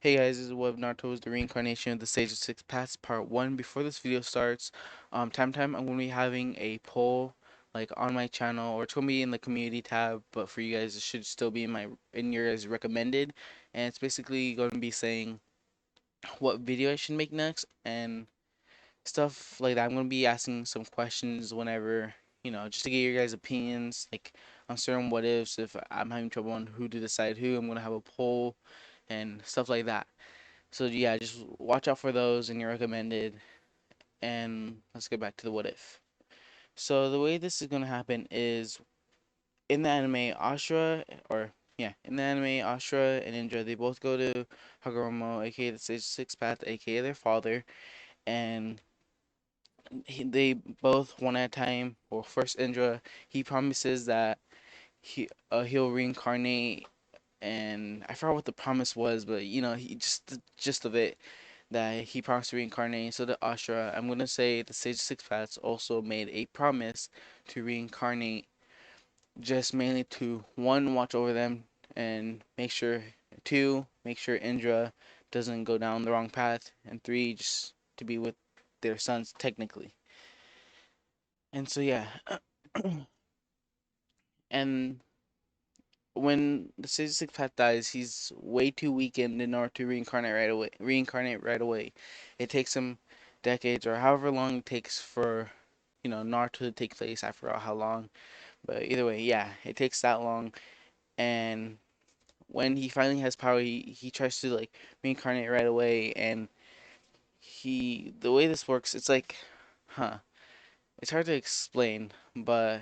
Hey guys, this is Web Naruto's The Reincarnation of the Sage of Six Paths Part 1. Before this video starts, I'm going to be having a poll like on my channel, or it's going to be in the community tab, but for you guys it should still be in your guys recommended, and it's basically going to be saying what video I should make next and stuff like that. I'm going to be asking some questions whenever, just to get your guys' opinions like on certain what ifs. If I'm having trouble on who to decide who, I'm going to have a poll and stuff like that. So yeah, just watch out for those and your recommended. And let's get back to the what if. So the way this is gonna happen is in the anime Ashura, or yeah, in the anime Ashura and Indra, they both go to Hagoromo, aka the Sage Six Path, aka their father, and they both one at a time. Well, first Indra, he promises that he'll reincarnate, and I forgot what the promise was, but he just the gist of it that he promised to reincarnate. So the Ashura, I'm gonna say the Sage of Six Paths also made a promise to reincarnate, just mainly to one, watch over them and make sure, two, make sure Indra doesn't go down the wrong path, and three, just to be with their sons technically. And so yeah, and when the Sage of Six Path dies, he's way too weakened in order to reincarnate right away. It takes him decades or however long it takes for Naruto to take place. I forgot how long, but either way, yeah, it takes that long. And when he finally has power, he tries to like reincarnate right away. And the way this works, it's like, huh, it's hard to explain, but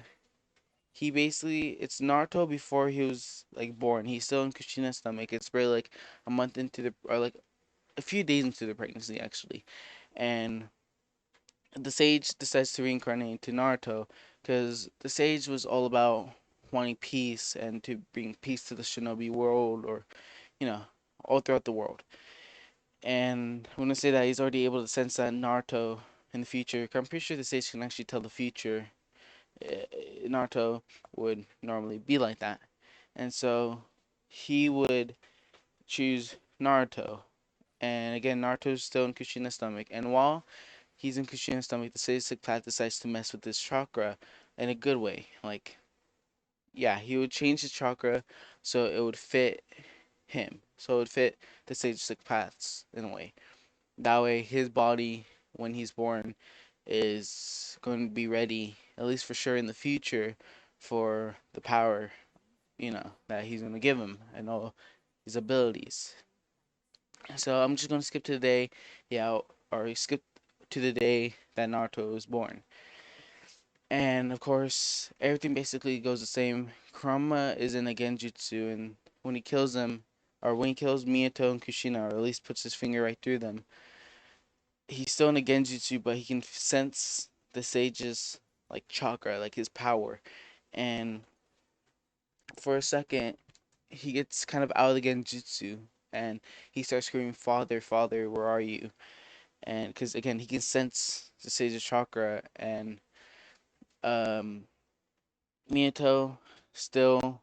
it's Naruto before he was like born. He's still in Kushina's stomach. It's barely like a month into or like a few days into the pregnancy actually, and the sage decides to reincarnate into Naruto because the sage was all about wanting peace and to bring peace to the shinobi world, or you know all throughout the world. And I'm gonna say that he's already able to sense that Naruto in the future, 'cause I'm pretty sure the sage can actually tell the future. Naruto would normally be like that, and so he would choose Naruto. And again, Naruto's still in Kushina's stomach, and while he's in Kushina's stomach, the Sadistic Path decides to mess with his chakra in a good way. Like, yeah, he would change his chakra so it would fit him. So it would fit the Sadistic Paths in a way. That way, his body, when he's born, is going to be ready, at least for sure in the future, for the power, that he's going to give him and all his abilities. So I'm just going to skip to the day, yeah, or skip to the day that Naruto was born. And of course, everything basically goes the same. Kurama is in a genjutsu, and when he kills them, or when he kills Miyato and Kushina, or at least puts his finger right through them, he's still in a genjutsu, but he can sense the sage's like chakra, like his power. And for a second, he gets kind of out of the genjutsu, and he starts screaming, "Father, Father, where are you?" And because again, he can sense the sage's chakra, and um Miyato still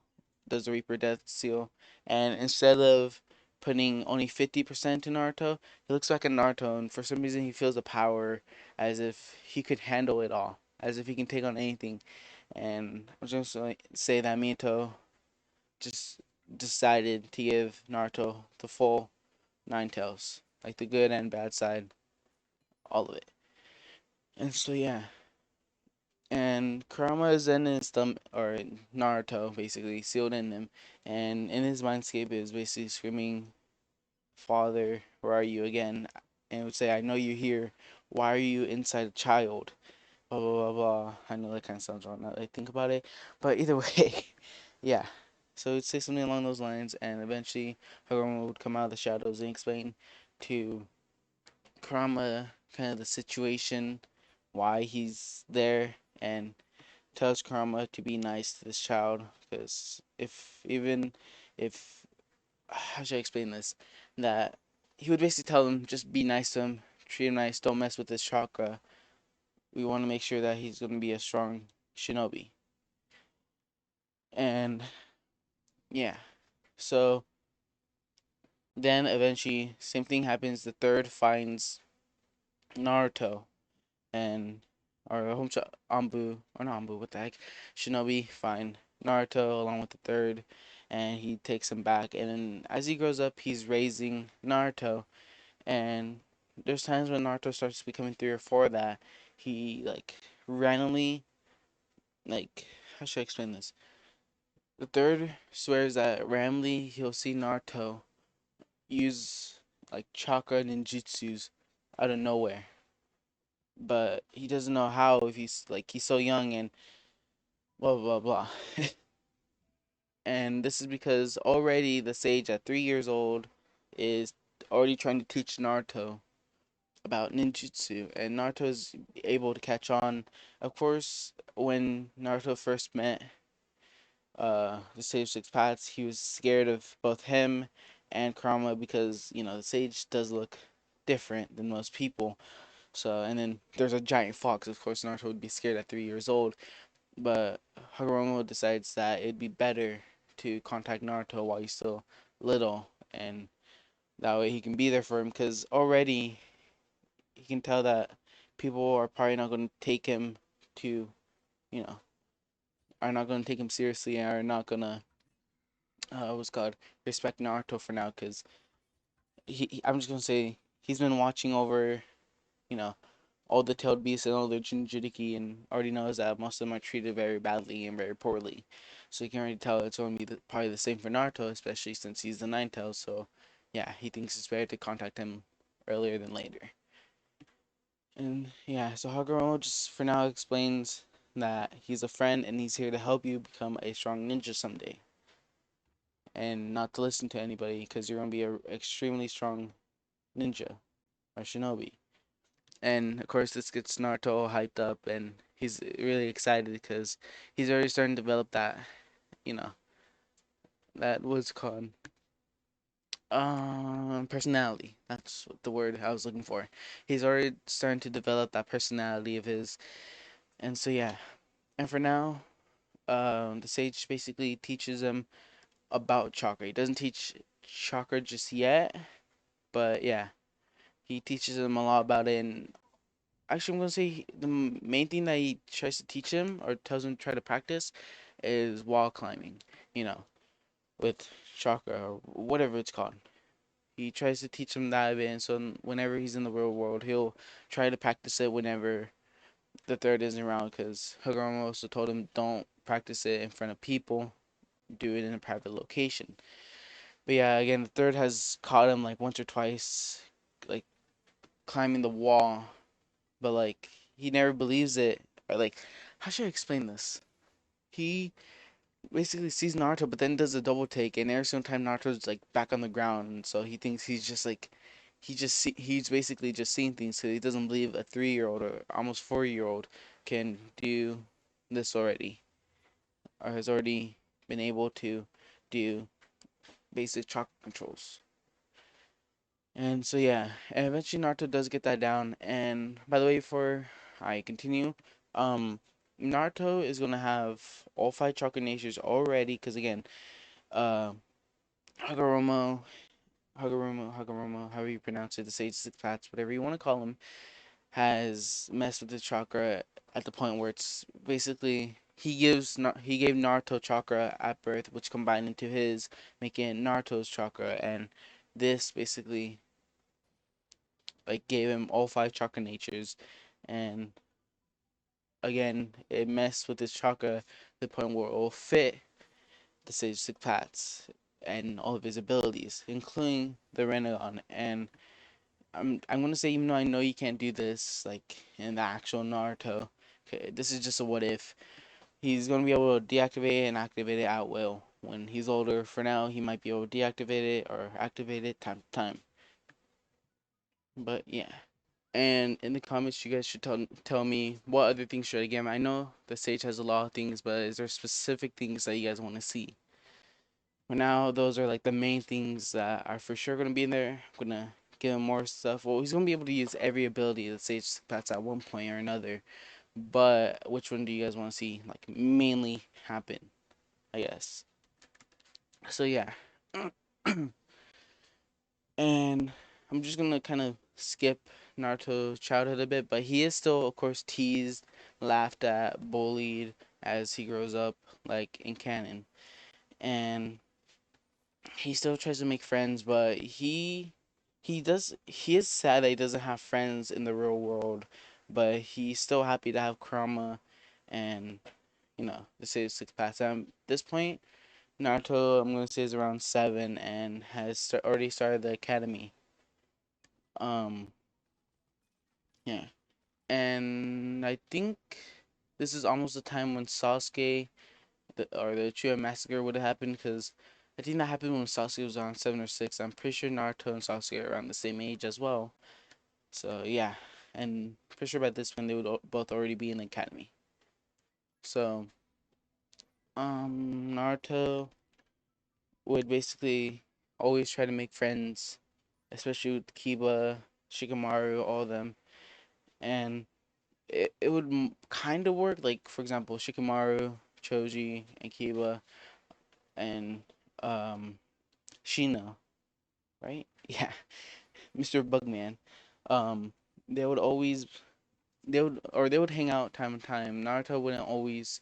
does the Reaper Death Seal, and instead of putting only 50% to Naruto, he looks back at Naruto, and for some reason he feels the power as if he could handle it all, as if he can take on anything. And I was just like say that Miyato just decided to give Naruto the full nine tails, like the good and bad side, all of it. And so yeah, and Kurama is in his stomach, or Naruto basically sealed in him, and in his mindscape is basically screaming, "Father, where are you again?" And it would say, "I know you're here. Why are you inside a child?" Blah blah blah blah. I know that kind of sounds wrong now that I think about it, but either way, yeah. So it'd say something along those lines, and eventually Kurama would come out of the shadows and explain to Kurama kind of the situation, why he's there, and tells Karma to be nice to this child, because if how should I explain this, that he would basically tell him, just be nice to him, treat him nice, don't mess with his chakra. We want to make sure that he's going to be a strong shinobi. And yeah, so Then eventually, same thing happens. The third finds Naruto and or Homesha Ambu or not Ambu, what the heck? Shinobi find Naruto along with the third, and he takes him back. And then as he grows up, he's raising Naruto, and there's times when Naruto starts becoming 3 or 4 that he like randomly like how should I explain this? The third swears that randomly he'll see Naruto use like chakra ninjutsus out of nowhere, but he doesn't know how if he's so young and blah blah blah. And this is because already the sage at 3 years old is already trying to teach Naruto about ninjutsu, and Naruto is able to catch on. Of course, when Naruto first met the Sage Six Paths, he was scared of both him and Kurama because the sage does look different than most people. So, and then there's a giant fox. Of course, Naruto would be scared at 3 years old. But Hagoromo decides that it'd be better to contact Naruto while he's still little, and that way he can be there for him. Because already he can tell that people are probably not going to take him to, you know, are not going to take him seriously, and are not going to, what's called, respect Naruto for now. Because I'm just going to say, he's been watching over, you know, all the tailed beasts and all the Jinchuriki, and already knows that most of them are treated very badly and very poorly. So you can already tell it's going to be probably the same for Naruto, especially since he's the Nine Tails. So yeah, he thinks it's better to contact him earlier than later. And yeah, so Hagoromo just for now explains that he's a friend and he's here to help you become a strong ninja someday, and not to listen to anybody because you're going to be an extremely strong ninja or shinobi. And of course, this gets Naruto all hyped up, and he's really excited because he's already starting to develop that, you know, that was called personality. That's what the word I was looking for. He's already starting to develop that personality of his, and so yeah. And for now, the sage basically teaches him about chakra. He doesn't teach chakra just yet, but yeah, he teaches him a lot about it, and actually, I'm gonna say the main thing that he tries to teach him or tells him to try to practice is wall climbing. You know, with chakra or whatever it's called. He tries to teach him that a bit, and so whenever he's in the real world, he'll try to practice it whenever the third isn't around. Because Hagoromo also told him don't practice it in front of people, do it in a private location. But yeah, again, the third has caught him like once or twice, like climbing the wall, but like he never believes it, or like how should I explain this? He basically sees Naruto, but then does a double take, and every single time Naruto's like back on the ground, and so he thinks he's just like he's basically just seeing things, so he doesn't believe a 3 year old or almost 4 year old can do this already, or has already been able to do basic chakra controls. And so yeah, and eventually Naruto does get that down. And by the way, before I continue, um, Naruto is gonna have all 5 chakra natures already, because again, uh, Hagoromo, Hagoromo, however you pronounce it, the Sage Six Paths, whatever you want to call him, has messed with the chakra at the point where it's basically he gave Naruto chakra at birth, which combined into his, making Naruto's chakra, and this basically like gave him all 5 chakra natures, and again it messed with his chakra to the point where it will fit the Sage Six Paths and all of his abilities, including the Renegon. And I'm gonna say, even though I know you can't do this like in the actual Naruto, okay, this is just a what if. He's gonna be able to deactivate it and activate it at will. When he's older, for now, he might be able to deactivate it or activate it time to time. But yeah. And in the comments, you guys should tell me what other things should I get. I know the stage has a lot of things, but is there specific things that you guys want to see? For now, those are like the main things that are for sure gonna be in there. I'm gonna give him more stuff. Well, he's gonna be able to use every ability that sage that's at one point or another. But which one do you guys want to see like mainly happen? I guess. So yeah. And I'm just gonna kind of skip Naruto's childhood a bit, but he is still, of course, teased, laughed at, bullied as he grows up, like in canon. And he still tries to make friends, but he is sad that he doesn't have friends in the real world, but he's still happy to have Kurama and the Sage Six Paths. At this point, Naruto, I'm gonna say, is around 7 and has already started the academy. Um, yeah, and I think this is almost the time when Sasuke or the Uchiha massacre would have happened, because I think that happened when Sasuke was around 7 or 6. I'm pretty sure Naruto and Sasuke are around the same age as well. So yeah, and pretty sure by this point they would both already be in the academy. So Naruto would basically always try to make friends, especially with Kiba, Shikamaru, all of them, and it would kind of work. Like for example, Shikamaru, Choji, and Kiba, and um Shino, right? Yeah, Mr. Bugman. Um, they would always they would hang out time to time. Naruto wouldn't always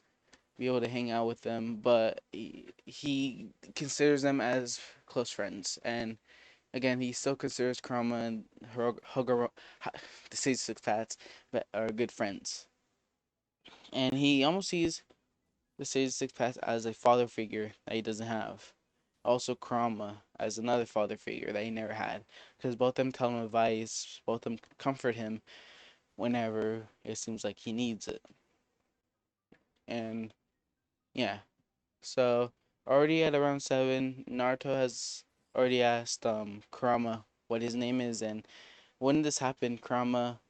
be able to hang out with them, but he considers them as close friends. And again, he still considers Kurama and Hogoro, the Sage Six Paths, that are good friends. And he almost sees the Sage Six Paths as a father figure that he doesn't have. Also, Kurama as another father figure that he never had, because both of them tell him advice, both of them comfort him whenever it seems like he needs it. And yeah, so already at around 7, Naruto has already asked Kurama what his name is, and when this happened, Kurama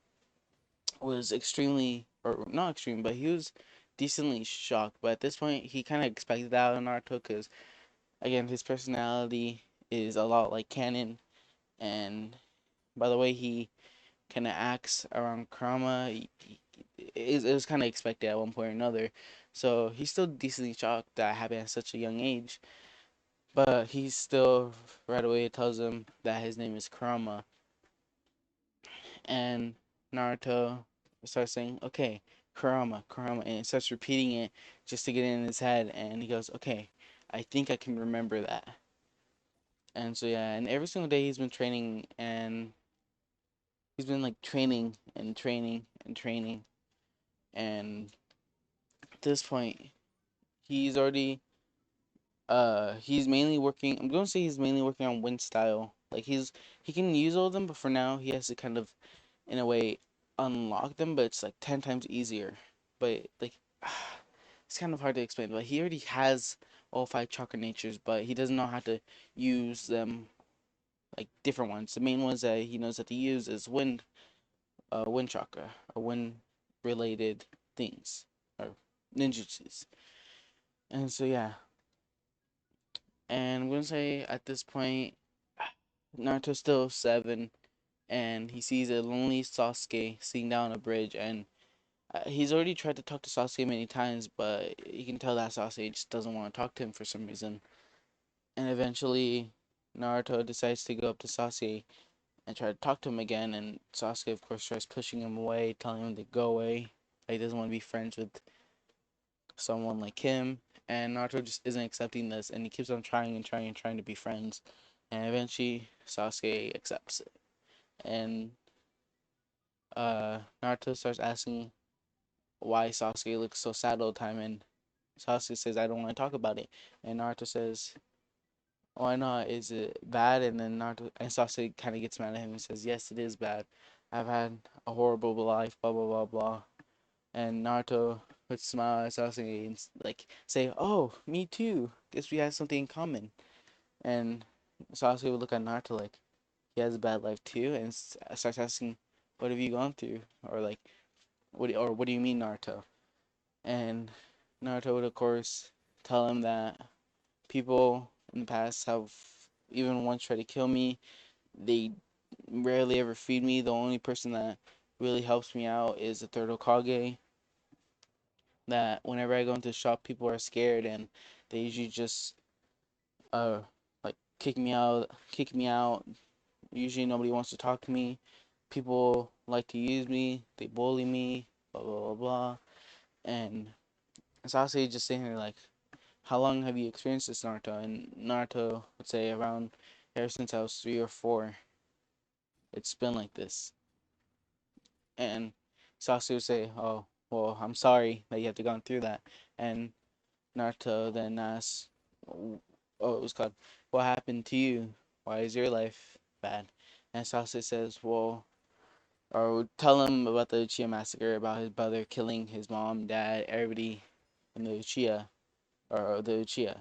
was extremely, or not extreme, but he was decently shocked. But at this point, he kind of expected that out of Naruto, because again, his personality is a lot like canon, and by the way he kind of acts around Kurama, it was kind of expected at one point or another. So he's still decently shocked that happened at such a young age, but he still right away tells him that his name is Kurama, and Naruto starts saying, "Okay, Kurama, Kurama," and starts repeating it just to get it in his head, and he goes, "Okay, I think I can remember that." And so yeah, and every single day he's been training, and he's been like training and training and training, and at this point he's already he's mainly working. I'm gonna say he's mainly working on wind style. Like he can use all of them, but for now he has to kind of, in a way, unlock them. But it's like 10 times easier. But like it's kind of hard to explain. But he already has all 5 chakra natures, but he doesn't know how to use them, like different ones. The main ones that he knows how to use is wind chakra, or wind related things, or ninjutsus. And so yeah, and I'm gonna say at this point, Naruto's still 7, and he sees a lonely Sasuke sitting down on a bridge, and he's already tried to talk to Sasuke many times, but you can tell that Sasuke just doesn't want to talk to him for some reason. And eventually, Naruto decides to go up to Sasuke and try to talk to him again, and Sasuke, of course, tries pushing him away, telling him to go away. He doesn't want to be friends with someone like him, and Naruto just isn't accepting this, and he keeps on trying and trying and trying to be friends, and eventually Sasuke accepts it, and Naruto starts asking why Sasuke looks so sad all the time, and Sasuke says, "I don't want to talk about it," and Naruto says, "Why not? Is it bad?" And then Naruto and Sasuke kind of gets mad at him and says, "Yes, it is bad. I've had a horrible life, blah blah blah blah." And Naruto would smile at Sasuke and like say, "Oh, me too. Guess we have something in common." And Sasuke would look at Naruto like he has a bad life too, and starts asking, "What have you gone through?" Or like, what do you mean, Naruto?" And Naruto would of course tell him that people in the past have even once tried to kill me. They rarely ever feed me. The only person that really helps me out is the third Hokage, that whenever I go into the shop, people are scared and they usually just uh like kick me out, Usually nobody wants to talk to me. People like to use me. They bully me. Blah blah blah blah. And Sasuke just saying here like, how long have you experienced this, Naruto? And Naruto would say around ever since I was 3 or 4. It's been like this. And Sasuke would say, oh well, I'm sorry that you have to go through that. And Naruto then asks, oh, it was called, what happened to you? Why is your life bad? And Sasuke says, well, or would tell him about the Uchiha massacre, about his brother killing his mom, dad, everybody in the Uchiha, or the Uchiha.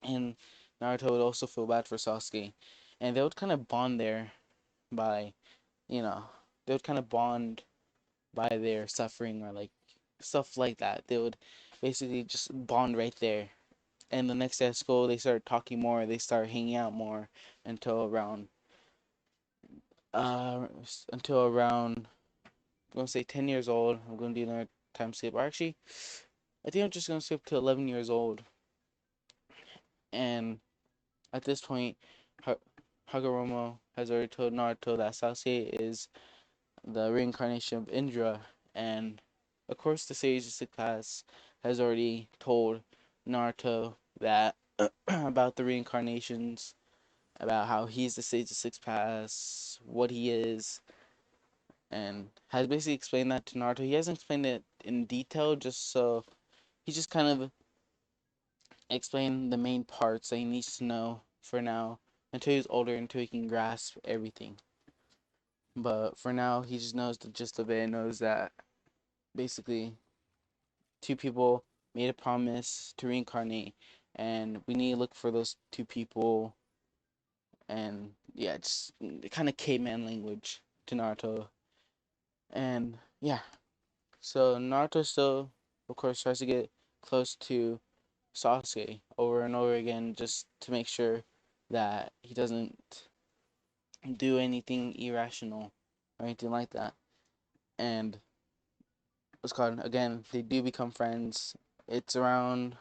And Naruto would also feel bad for Sasuke. And they would kind of bond there by, you know, they would kind of bond by their suffering or like stuff like that. They would basically just bond right there. And the next day at school, they start talking more. They start hanging out more until around, uh, until around, I'm gonna say 10 years old. I'm gonna do another time skip. Or actually, I think I'm just gonna skip to 11 years old. And at this point, ha- Hagoromo has already told Naruto that Sasuke is the reincarnation of Indra, and of course, the Sage of Six Paths has already told Naruto that about the reincarnations, about how he's the Sage of Six Paths, what he is, and has basically explained that to Naruto. He hasn't explained it in detail, just so he just kind of explained the main parts that he needs to know for now until he's older, until he can grasp everything. But for now, he just knows the gist of it and knows that basically two people made a promise to reincarnate, and we need to look for those two people. And yeah, just kind of caveman language to Naruto. And yeah, so Naruto still, of course, tries to get close to Sasuke over and over again just to make sure that he doesn't do anything irrational or anything like that. And what's called again, they do become friends. It's around,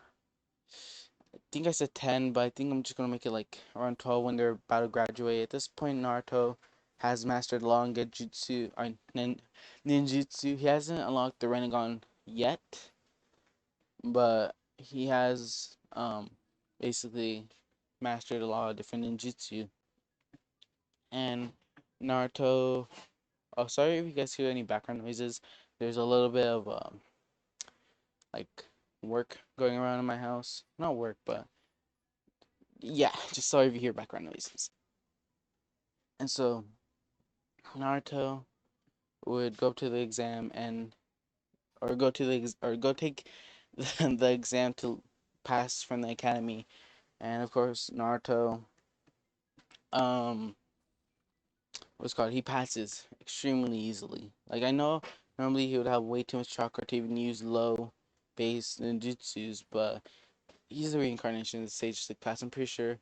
I think I said 10, but I think I'm just gonna make it like around 12 when they're about to graduate. At this point, Naruto has mastered long Genjutsu or ninjutsu. He hasn't unlocked the Rinnegan yet, but he has basically mastered a lot of different ninjutsu. And Naruto. Oh, sorry if you guys hear any background noises. There's a little bit of like work going around in my house. Not work, but yeah, just sorry if you hear background noises. And so Naruto would go to the exam and or go to the or go take the exam to pass from the academy. And of course, Naruto um what's called he passes extremely easily. Like I know normally he would have way too much chakra to even use low base ninjutsus, but he's the reincarnation of the Sage Slick Pass. I'm pretty sure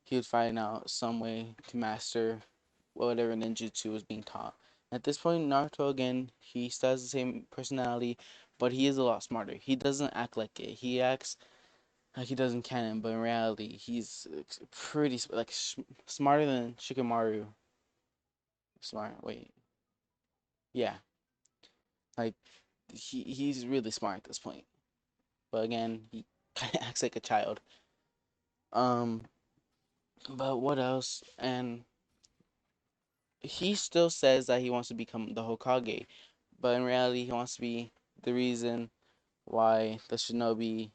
he would find out some way to master whatever ninjutsu was being taught. At this point, Naruto again, he still has the same personality, but he is a lot smarter. He doesn't act like it. He acts like he does in canon, but in reality, he's pretty like smarter than Shikamaru. Smart. Wait, yeah, like he's really smart at this point. But again, he kind of acts like a child. Um, but what else? And he still says that he wants to become the Hokage, but in reality, he wants to be the reason why the shinobi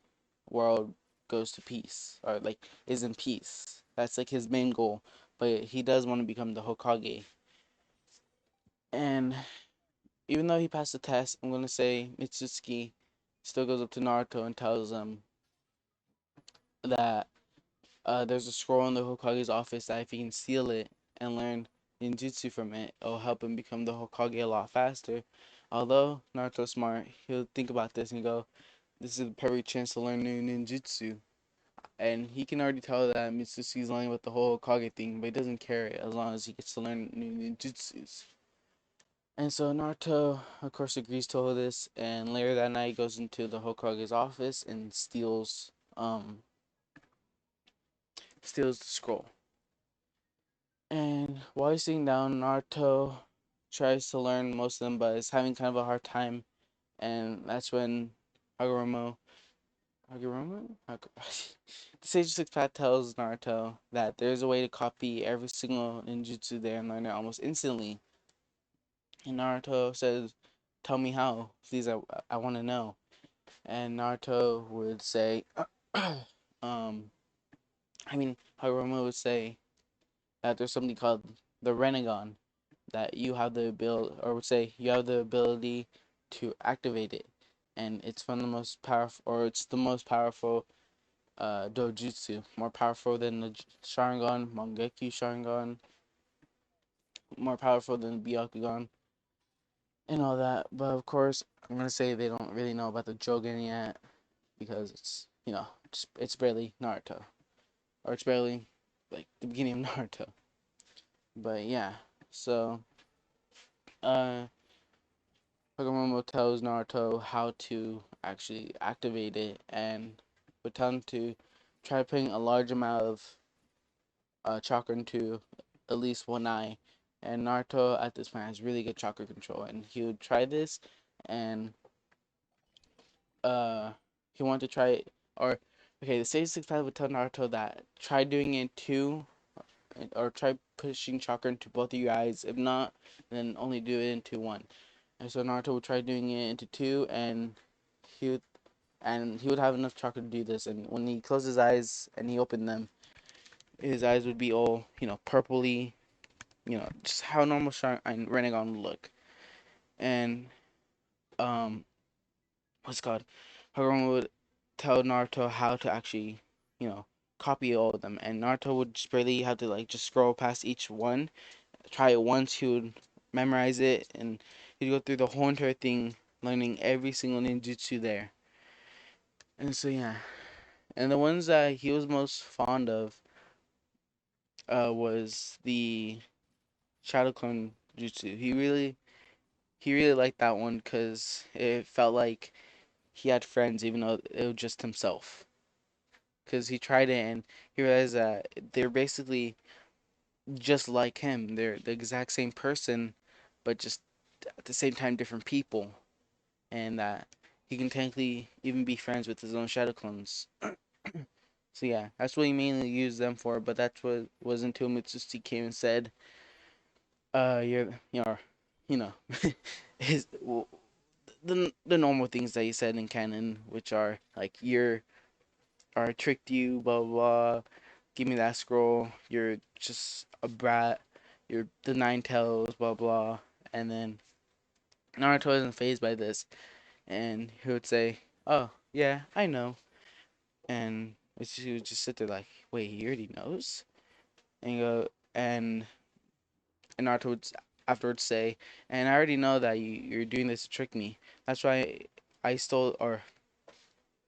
world goes to peace or like is in peace. That's like his main goal. But he does want to become the Hokage. And even though he passed the test, I'm gonna say Mitsuki still goes up to Naruto and tells him that there's a scroll in the Hokage's office that if he can steal it and learn ninjutsu from it, it'll help him become the Hokage a lot faster. Although Naruto's smart, he'll think about this and go, this is the perfect chance to learn new ninjutsu. And he can already tell that Mitsuki's lying about the whole Hokage thing, but he doesn't care as long as he gets to learn new ninjutsus. And so Naruto, of course, agrees to all this, and later that night goes into the Hokage's office and steals the scroll. And while he's sitting down, Naruto tries to learn most of them, but is having kind of a hard time. And that's when Hagoromo, the Sage of Six Path tells Naruto that there's a way to copy every single ninjutsu there and learn it almost instantly. And Naruto says, "Tell me how, please. I want to know." And Naruto would say, um, Hagoromo would say that there's something called the Renegon, that you have the ability, or would say you have the ability to activate it, and it's from the most powerful, or it's the most powerful dojutsu, more powerful than the Sharingan, Mangekyo Sharingan, more powerful than the Byakugan, and all that. But of course, I'm gonna say they don't really know about the Jogan yet because it's it's barely Naruto, or it's barely like the beginning of Naruto. But yeah, so uh Kaguramomo tells Naruto how to actually activate it and would tell him to try putting a large amount of chakra into at least one eye. And Naruto at this point has really good chakra control, and he would try this, and uh, he wanted to try it, or okay, the Sage 65 would tell Naruto that try doing it too, or try pushing chakra into both of your eyes. If not, then only do it into one. And so Naruto would try doing it into two, and he would he would have enough chakra to do this. And when he closed his eyes and he opened them, his eyes would be all purpley, just how normal and Renegon would look. And what's it called? Hagoromo would tell Naruto how to actually, you know, copy all of them, and Naruto would just barely have to like just scroll past each one, try it once, he would memorize it, and he'd go through the whole entire thing, learning every single ninjutsu there. And so yeah, and the ones that he was most fond of was the Shadow Clone Jutsu. He really liked that one because it felt like he had friends, even though it was just himself. Because he tried it and he realized that they're basically just like him. They're the exact same person, but just at the same time different people, and that he can technically even be friends with his own shadow clones. So yeah, that's what he mainly used them for. But that's what was until Mitsushi came and said, you know, his the normal things that he said in canon, which are like I tricked you, blah blah blah. Give me that scroll. You're just a brat. You're the nine tails, blah blah. And then Naruto isn't phased by this, and he would say, "Oh yeah, I know." And he would just sit there like, "Wait, he already knows?" And go and Naruto would afterwards say, "And I already know that you're doing this to trick me. That's why I stole or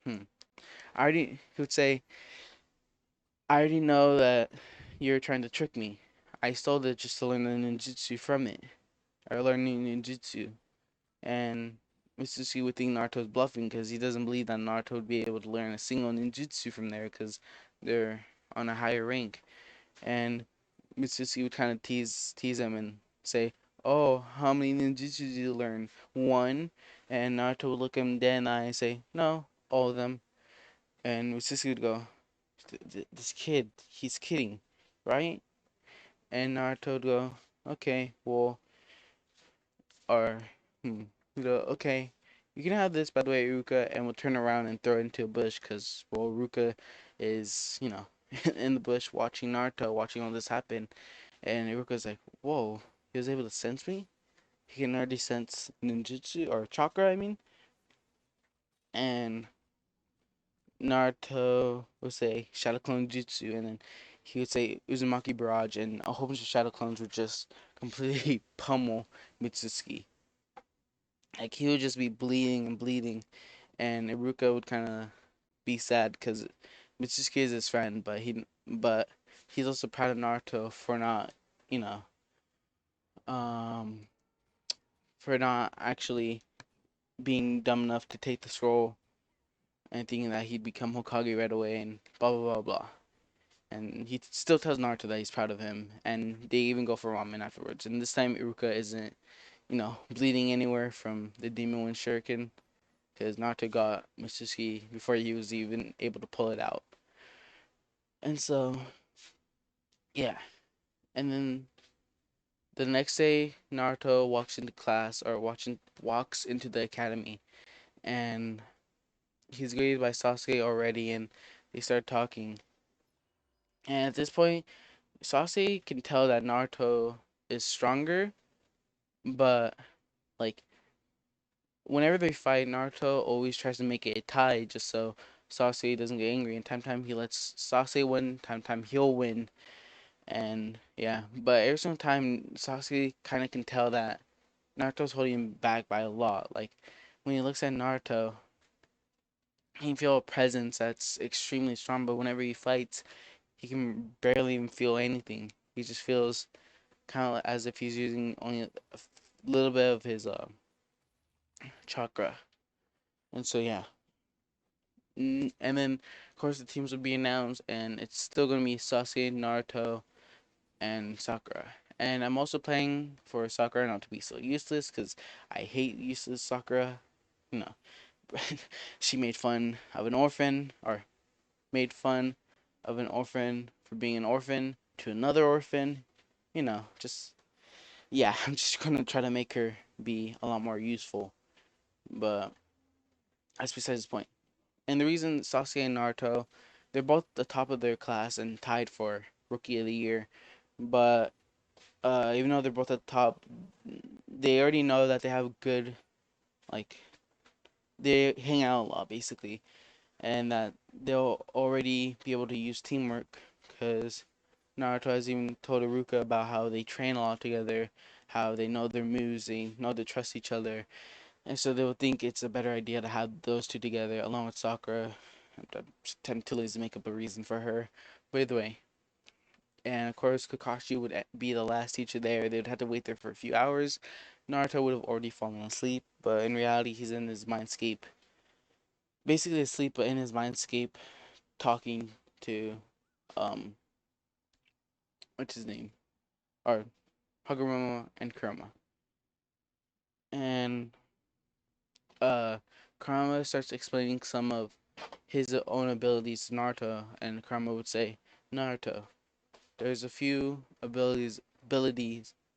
hmm. I already." He would say, "I already know that you're trying to trick me. I stole it just to learn the ninjutsu from it. Or learn ninjutsu." And Mitsuki would think Naruto's bluffing because he doesn't believe that Naruto would be able to learn a single ninjutsu from there because they're on a higher rank. And Mitsuki would kind of tease him and say, "Oh, how many ninjutsu did you learn? One?" And Naruto would look him dead in the eye and say, "No, all of them." And Mitsuki would go, "This kid, he's kidding, right?" And Naruto would go, "Okay, well, or, he'd go, okay, you can have this, by the way, Iruka," and we'll turn around and throw it into a bush, because, well, Iruka is, in the bush watching Naruto, watching all this happen, and Iruka's like, whoa, he was able to sense me? He can already sense ninjutsu, or chakra, I mean, and Naruto would say Shadow Clone Jutsu, and then he would say Uzumaki Barrage, and a whole bunch of Shadow Clones would just completely pummel Mitsuki. Like, he would just be bleeding and bleeding, and Iruka would kind of be sad because Mitsuki is his friend, but he's also proud of Naruto for not, you know, um, for not actually being dumb enough to take the scroll and thinking that he'd become Hokage right away and blah blah blah blah. And he still tells Naruto that he's proud of him, and they even go for ramen afterwards. And this time Iruka isn't, bleeding anywhere from the Demon Wind Shuriken, because Naruto got Mitsuki before he was even able to pull it out. And so, yeah. And then the next day, Naruto walks into class, or walks into the academy, and he's greeted by Sasuke already, and they start talking. And at this point, Sasuke can tell that Naruto is stronger, but like whenever they fight, Naruto always tries to make it a tie just so Sasuke doesn't get angry. And time he lets Sasuke win, time he'll win. And yeah, but every single time Sasuke kind of can tell that Naruto's holding him back by a lot. Like when he looks at Naruto, he can feel a presence that's extremely strong, but whenever he fights, he can barely even feel anything. He just feels kind of as if he's using only a little bit of his chakra. And so yeah. And then of course the teams will be announced, and it's still gonna be Sasuke, Naruto, and Sakura. And I'm also playing for Sakura not to be so useless, because I hate useless Sakura. You know, she made fun of an orphan, or made fun of an orphan for being an orphan to another orphan. Just yeah, I'm just gonna try to make her be a lot more useful. But that's besides the point. And the reason Sasuke and Naruto, they're both the top of their class and tied for Rookie of the Year. But even though they're both at the top, they already know that they have good, like, they hang out a lot basically, and that they'll already be able to use teamwork, because Naruto has even told Iruka about how they train a lot together, how they know their moves, they know to trust each other, and so they'll think it's a better idea to have those two together along with Sakura. I'm too lazy to make up a reason for her, but either way. And of course, Kakashi would be the last teacher there. They would have to wait there for a few hours. Naruto would have already fallen asleep, but in reality, he's in his mindscape, basically asleep, but in his mindscape, talking to um, what's his name, or Haguruma and Kurama. And Kurama starts explaining some of his own abilities to Naruto, and Kurama would say, "Naruto, there's a few abilities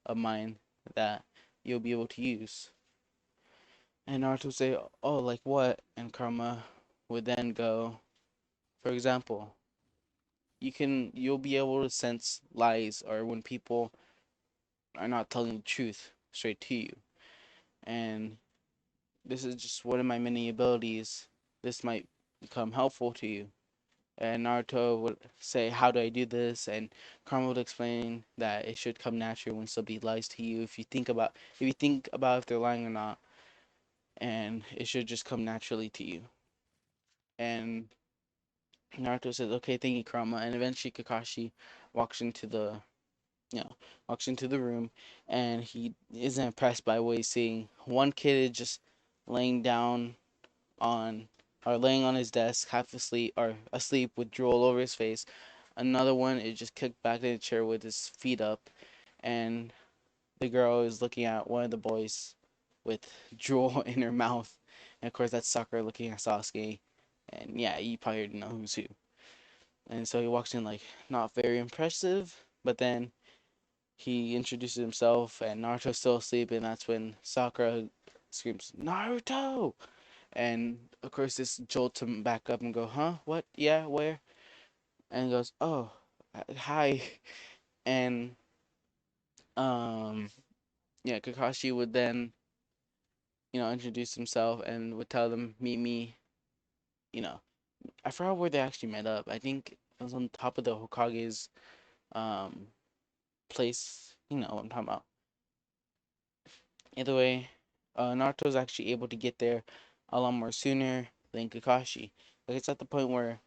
of mine that you'll be able to use." And Naruto would say, "Oh, like what?" And Kurama would then go, "For example, you'll be able to sense lies, or when people are not telling the truth straight to you. And this is just one of my many abilities. This might become helpful to you." And Naruto would say, "How do I do this?" And Karma would explain that it should come naturally when somebody lies to you. If you think about if they're lying or not, and it should just come naturally to you. And Naruto says, "Okay, thank you, Karma." And eventually Kakashi walks into the walks into the room, and he isn't impressed by what he's seeing. One kid is just laying down on laying on his desk, half asleep or asleep with drool all over his face. Another one is just kicked back in the chair with his feet up, and the girl is looking at one of the boys with drool in her mouth. And of course, that's Sakura looking at Sasuke. And yeah, you probably already know who's who. And so he walks in like not very impressive, but then he introduces himself, and Naruto's still asleep, and that's when Sakura screams, "Naruto!" And of course, this jolts him back up and go, "Huh? What? Yeah, where?" And he goes, "Oh, hi." And um, yeah, Kakashi would then, introduce himself and would tell them, "Meet me." You know, I forgot where they actually met up. I think it was on top of the Hokage's um place. You know what I'm talking about. Either way, Naruto's actually able to get there a lot more sooner than Kakashi. Like it's at the point where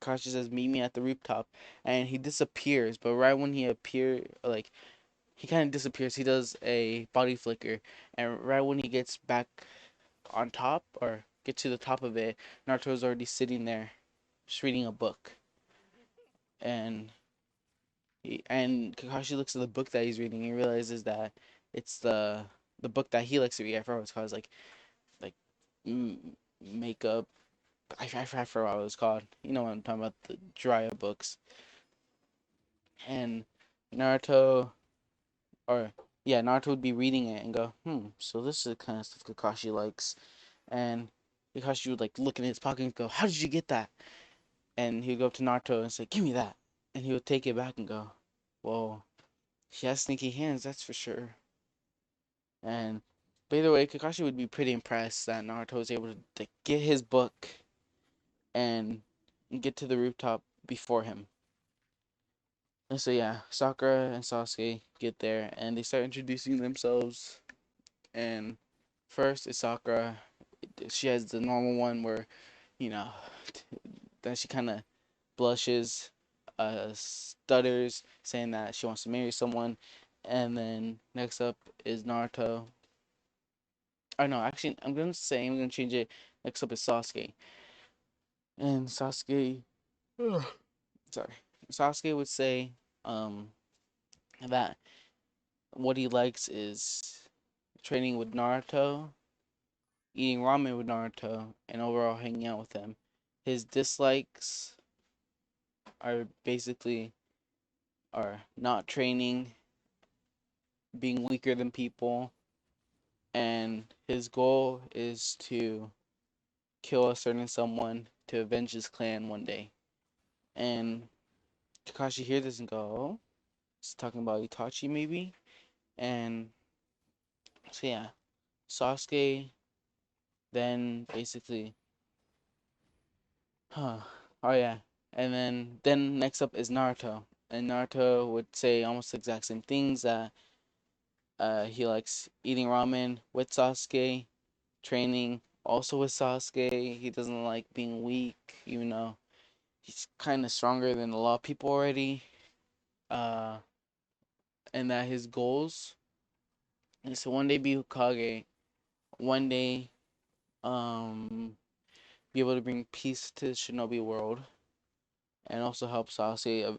Kakashi says, "Meet me at the rooftop," and he disappears. But right when he like he kind of disappears. He does a body flicker, and right when he gets back on top or get to the top of it, Naruto's already sitting there, just reading a book. and Kakashi looks at the book that he's reading. He realizes that it's the book that he likes to read. I forgot what it's called. It's like makeup. I forgot what it was called. You know what I'm talking about? The Jiraiya books. And Naruto, or yeah, Naruto would be reading it and go, so this is the kind of stuff Kakashi likes. And Kakashi would like look in his pocket and go, how did you get that? And he would go up to Naruto and say, give me that. And he would take it back and go, whoa, he has sneaky hands, that's for sure. And by the way, Kakashi would be pretty impressed that Naruto was able to get his book and get to the rooftop before him. And so yeah, Sakura and Sasuke get there and they start introducing themselves. And first it's Sakura. She has the normal one where, you know, then she kind of blushes, stutters, saying that she wants to marry someone. And then next up is Naruto. Oh no, actually, I'm gonna change it. Next up is Sasuke, and Sasuke, sorry, Sasuke would say, um, that what he likes is training with Naruto, eating ramen with Naruto, and overall hanging out with him. His dislikes are basically are not training, being weaker than people, and his goal is to kill a certain someone to avenge his clan one day. And Kakashi hears this and go, oh, it's talking about Itachi maybe? And so yeah, Sasuke then basically, huh, oh yeah, and then next up is Naruto. And Naruto would say almost the exact same things that he likes eating ramen with Sasuke, training also with Sasuke. He doesn't like being weak, even though he's kind of stronger than a lot of people already. Uh, and that his goals is to one day be Hokage, one day be able to bring peace to the Shinobi world, and also help Sasuke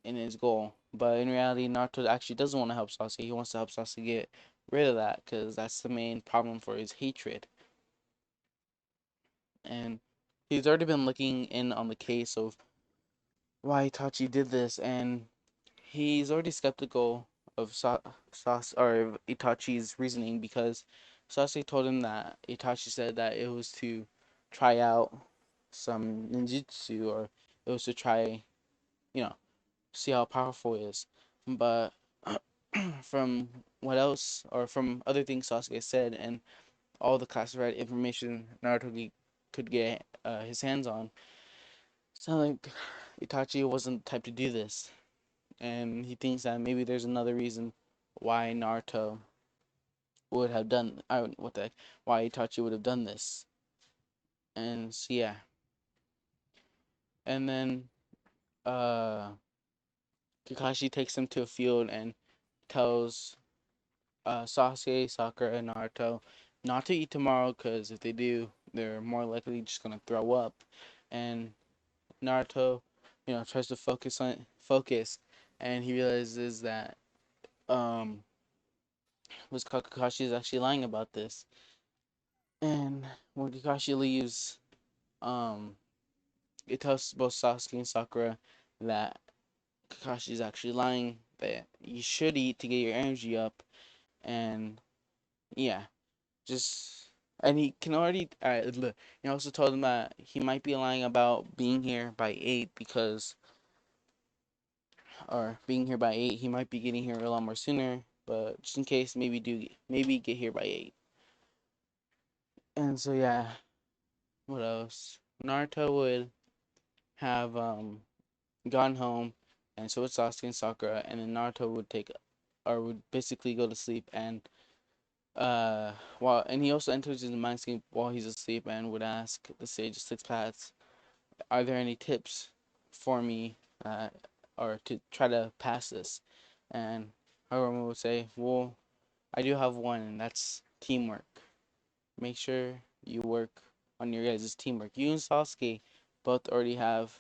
in his goal. But in reality, Naruto actually doesn't want to help Sasuke. He wants to help Sasuke get rid of that because that's the main problem for his hatred. And he's already been looking in on the case of why Itachi did this, and he's already skeptical of or Itachi's reasoning because Sasuke told him that Itachi said that it was to try out some ninjutsu, or it was to try, you know, see how powerful he is. But from what else, or from other things Sasuke said and all the classified information Naruto could get his hands on, sound like Itachi wasn't the type to do this. And he thinks that maybe there's another reason why Naruto would have done, what the heck, why Itachi would have done this. And so yeah, and then uh Kakashi takes him to a field and tells Sasuke, Sakura, and Naruto not to eat tomorrow because if they do, they're more likely just gonna throw up. And Naruto, tries to focus, and he realizes that um was Kakashi is actually lying about this. And when Kakashi leaves, um, it tells both Sasuke and Sakura that Kakashi is actually lying, that you should eat to get your energy up, and yeah, just and he can already. Look, he also told him that he might be lying about being here by 8 because, or being here by 8, he might be getting here a lot more sooner. But just in case, maybe get here by 8. And so yeah, what else? Naruto would have gone home, and so would Sasuke and Sakura, and then Naruto would would basically go to sleep, and he also enters his mind state while he's asleep and would ask the Sage of Six Paths, "Are there any tips for me, or to try to pass this?" And Haruma would say, "Well, I do have one, and that's teamwork. Make sure you work on your guys' teamwork. You and Sasuke both already have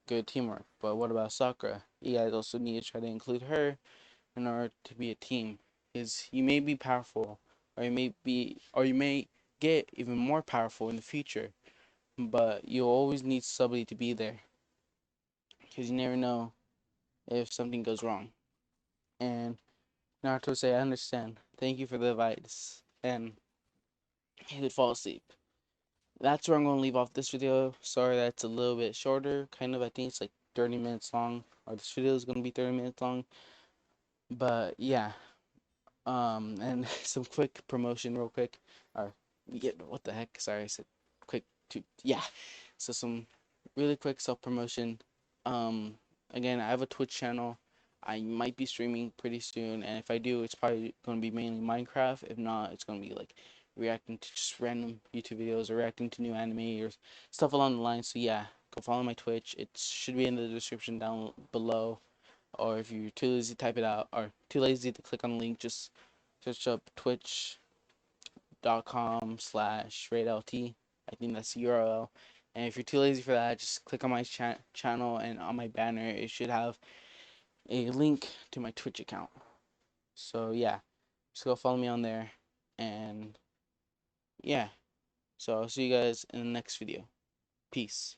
good teamwork. But what about Sakura? You guys also need to try to include her in order to be a team. Because you may be powerful, or you may get even more powerful in the future. But you'll always need somebody to be there, because you never know if something goes wrong. And Naruto say, I understand. Thank you for the advice. And he would fall asleep. That's where I'm going to leave off this video. Sorry that it's a little bit shorter. Kind of, I think it's like 30 minutes long. Or this video is going to be 30 minutes long. But yeah. And some quick promotion real quick. Or, yeah, what the heck? Sorry, I said quick. Yeah. So some really quick self-promotion. Um, Again, I have a Twitch channel. I might be streaming pretty soon, and if I do, it's probably going to be mainly Minecraft. If not, it's going to be like reacting to just random YouTube videos or reacting to new anime or stuff along the line. So yeah, go follow my Twitch. It should be in the description down below, or if you're too lazy to type it out or too lazy to click on the link, just search up twitch.com/raidlt. I think that's the URL. And if you're too lazy for that, just click on my channel, and on my banner it should have a link to my Twitch account. So yeah, just go follow me on there, and yeah. So I'll see you guys in the next video. Peace.